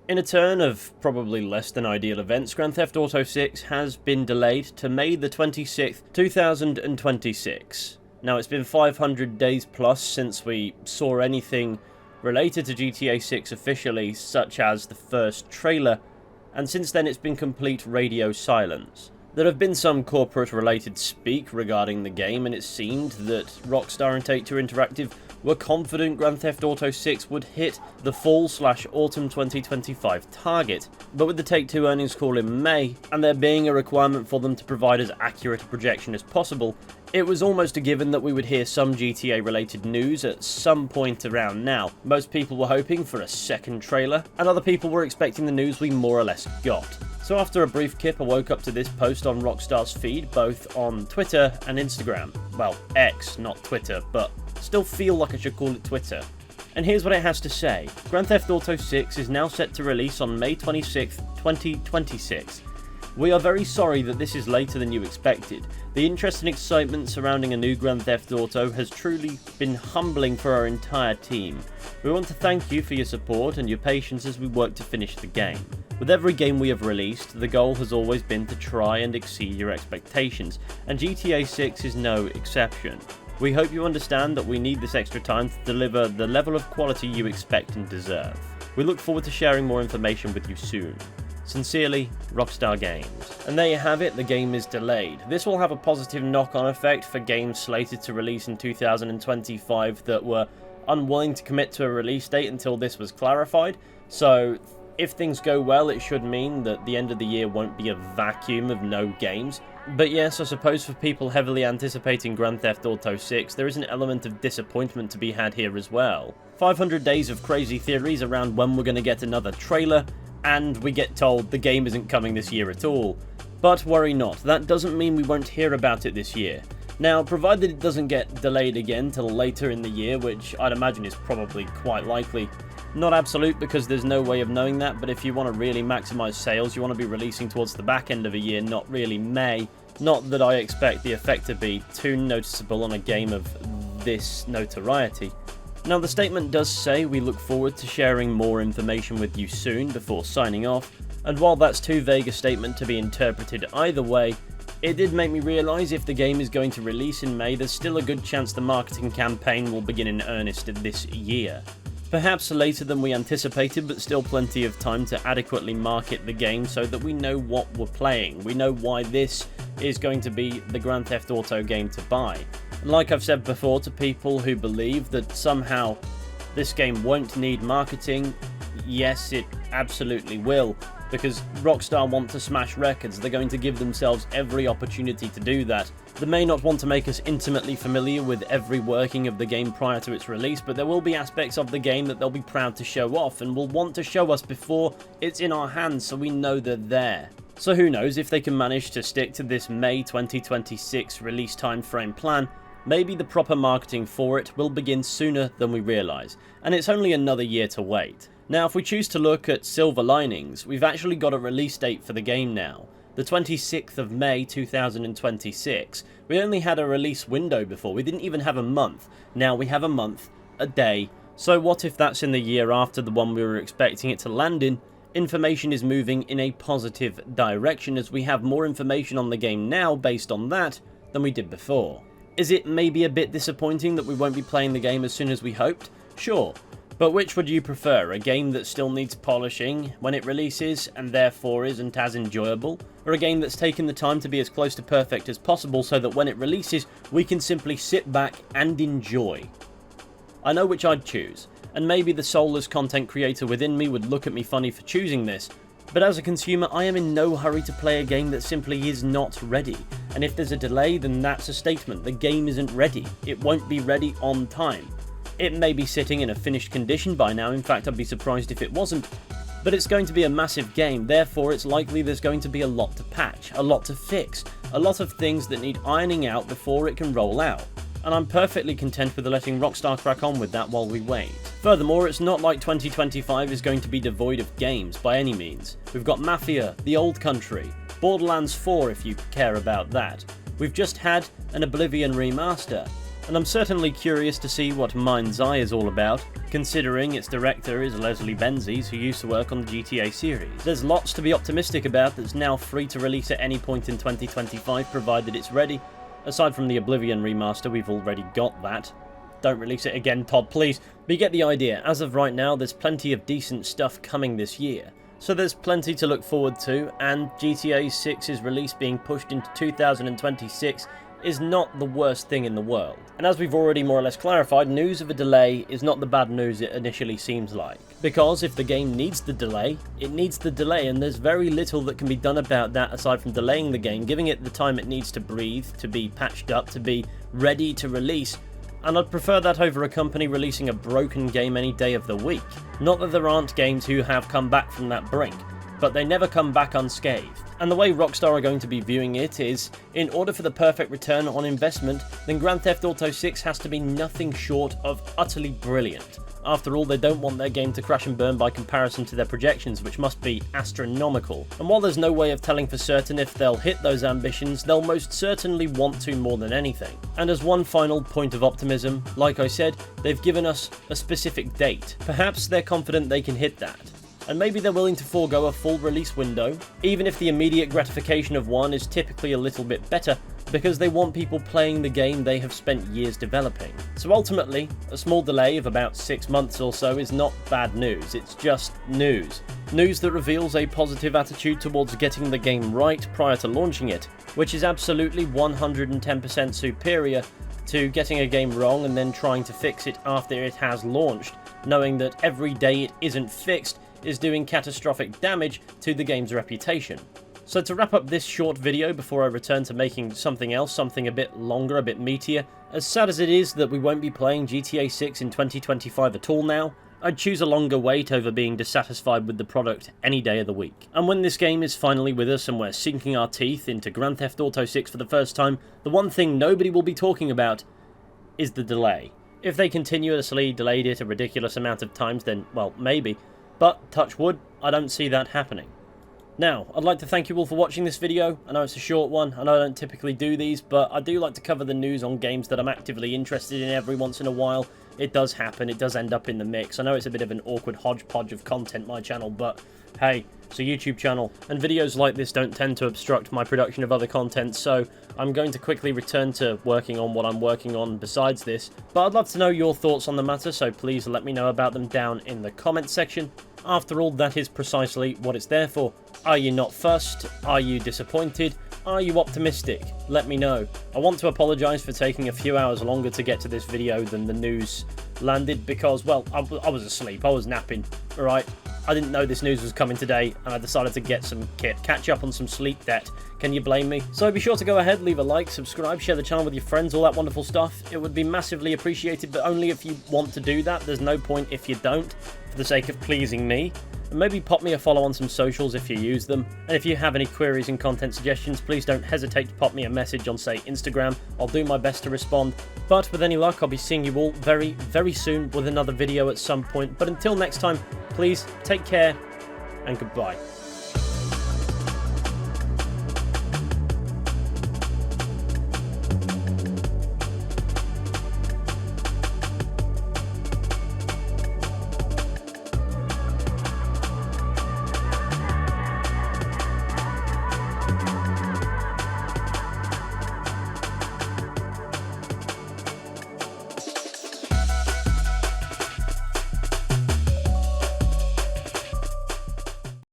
In a turn of probably less than ideal events, Grand Theft Auto 6 has been delayed to May the 26th, 2026. Now, it's been 500 days plus since we saw anything related to GTA 6 officially, such as the first trailer, and since then it's been complete radio silence. There have been some corporate-related speak regarding the game, and it seemed that Rockstar and Take-Two Interactive were confident Grand Theft Auto 6 would hit the fall/autumn 2025 target. But with the Take-Two earnings call in May, and there being a requirement for them to provide as accurate a projection as possible, it was almost a given that we would hear some GTA-related news at some point around now. Most people were hoping for a second trailer, and other people were expecting the news we more or less got. So after a brief kip, I woke up to this post on Rockstar's feed, both on Twitter and Instagram. Well, X, not Twitter, but still feel like I should call it Twitter. And here's what it has to say. Grand Theft Auto 6 is now set to release on May 26, 2026. We are very sorry that this is later than you expected. The interest and excitement surrounding a new Grand Theft Auto has truly been humbling for our entire team. We want to thank you for your support and your patience as we work to finish the game. With every game we have released, the goal has always been to try and exceed your expectations, and GTA 6 is no exception. We hope you understand that we need this extra time to deliver the level of quality you expect and deserve. We look forward to sharing more information with you soon. Sincerely, Rockstar Games. And there you have it, the game is delayed. This will have a positive knock-on effect for games slated to release in 2025 that were unwilling to commit to a release date until this was clarified. So if things go well, it should mean that the end of the year won't be a vacuum of no games. But yes, I suppose for people heavily anticipating Grand Theft Auto 6, there is an element of disappointment to be had here as well. 500 days of crazy theories around when we're going to get another trailer, and we get told the game isn't coming this year at all. But worry not, that doesn't mean we won't hear about it this year. Now, provided it doesn't get delayed again till later in the year, which I'd imagine is probably quite likely. Not absolute, because there's no way of knowing that, but if you want to really maximise sales, you want to be releasing towards the back end of a year, not really May. Not that I expect the effect to be too noticeable on a game of this notoriety. Now, the statement does say we look forward to sharing more information with you soon before signing off, and while that's too vague a statement to be interpreted either way, it did make me realise if the game is going to release in May, there's still a good chance the marketing campaign will begin in earnest this year. Perhaps later than we anticipated, but still plenty of time to adequately market the game so that we know what we're playing. We know why this is going to be the Grand Theft Auto game to buy. And like I've said before to people who believe that somehow this game won't need marketing, yes, it absolutely will. Because Rockstar want to smash records, they're going to give themselves every opportunity to do that. They may not want to make us intimately familiar with every working of the game prior to its release, but there will be aspects of the game that they'll be proud to show off and will want to show us before it's in our hands so we know they're there. So who knows, if they can manage to stick to this May 2026 release timeframe plan, maybe the proper marketing for it will begin sooner than we realise, and it's only another year to wait. Now, if we choose to look at silver linings, we've actually got a release date for the game now. The 26th of May 2026. We only had a release window before, we didn't even have a month. Now we have a month, a day. So what if that's in the year after the one we were expecting it to land in? Information is moving in a positive direction as we have more information on the game now based on that than we did before. Is it maybe a bit disappointing that we won't be playing the game as soon as we hoped? Sure. But which would you prefer, a game that still needs polishing when it releases and therefore isn't as enjoyable, or a game that's taken the time to be as close to perfect as possible so that when it releases we can simply sit back and enjoy? I know which I'd choose, and maybe the soulless content creator within me would look at me funny for choosing this, but as a consumer I am in no hurry to play a game that simply is not ready, and if there's a delay then that's a statement, the game isn't ready, it won't be ready on time. It may be sitting in a finished condition by now, in fact I'd be surprised if it wasn't, but it's going to be a massive game, therefore it's likely there's going to be a lot to patch, a lot to fix, a lot of things that need ironing out before it can roll out. And I'm perfectly content with letting Rockstar crack on with that while we wait. Furthermore, it's not like 2025 is going to be devoid of games by any means. We've got Mafia, The Old Country, Borderlands 4 if you care about that. We've just had an Oblivion remaster. and I'm certainly curious to see what Mind's Eye is all about, considering its director is Leslie Benzies, who used to work on the GTA series. There's lots to be optimistic about that's now free to release at any point in 2025, provided it's ready. Aside from the Oblivion remaster, we've already got that. Don't release it again, Todd, please. But you get the idea. As of right now, there's plenty of decent stuff coming this year. So there's plenty to look forward to, and GTA 6's release being pushed into 2026 is not the worst thing in the world. And as we've already more or less clarified, news of a delay is not the bad news it initially seems like. Because if the game needs the delay, it needs the delay, and there's very little that can be done about that aside from delaying the game, giving it the time it needs to breathe, to be patched up, to be ready to release. And I'd prefer that over a company releasing a broken game any day of the week. Not that there aren't games who have come back from that brink, but they never come back unscathed. And the way Rockstar are going to be viewing it is, in order for the perfect return on investment, then Grand Theft Auto 6 has to be nothing short of utterly brilliant. After all, they don't want their game to crash and burn by comparison to their projections, which must be astronomical. And while there's no way of telling for certain if they'll hit those ambitions, they'll most certainly want to more than anything. And as one final point of optimism, like I said, they've given us a specific date. Perhaps they're confident they can hit that. And maybe they're willing to forego a full release window, even if the immediate gratification of one is typically a little bit better, because they want people playing the game they have spent years developing. So ultimately, a small delay of about 6 months or so is not bad news, it's just news. News that reveals a positive attitude towards getting the game right prior to launching it, which is absolutely 110% superior to getting a game wrong and then trying to fix it after it has launched, knowing that every day it isn't fixed is doing catastrophic damage to the game's reputation. So to wrap up this short video before I return to making something else, something a bit longer, a bit meatier, as sad as it is that we won't be playing GTA 6 in 2025 at all now, I'd choose a longer wait over being dissatisfied with the product any day of the week. And when this game is finally with us and we're sinking our teeth into Grand Theft Auto 6 for the first time, the one thing nobody will be talking about is the delay. If they continuously delayed it a ridiculous amount of times, then, well, maybe. But, touch wood, I don't see that happening. Now, I'd like to thank you all for watching this video. I know it's a short one, I know I don't typically do these, but I do like to cover the news on games that I'm actively interested in every once in a while. It does happen, it does end up in the mix. I know it's a bit of an awkward hodgepodge of content, my channel, but hey, it's a YouTube channel, and videos like this don't tend to obstruct my production of other content, so I'm going to quickly return to working on what I'm working on besides this. But I'd love to know your thoughts on the matter, so please let me know about them down in the comments section. After all, that is precisely what it's there for. Are you not fussed? Are you disappointed? Are you optimistic? Let me know. I want to apologise for taking a few hours longer to get to this video than the news landed because, well, I was asleep, I was napping, alright? I didn't know this news was coming today, and I decided to get some kit, catch up on some sleep debt. Can you blame me? So be sure to go ahead, leave a like, subscribe, share the channel with your friends, all that wonderful stuff. It would be massively appreciated, but only if you want to do that. There's no point if you don't, for the sake of pleasing me. And maybe pop me a follow on some socials if you use them. And if you have any queries and content suggestions, please don't hesitate to pop me a message on, say, Instagram. I'll do my best to respond. But with any luck, I'll be seeing you all very, very soon with another video at some point. But until next time, please take care and goodbye.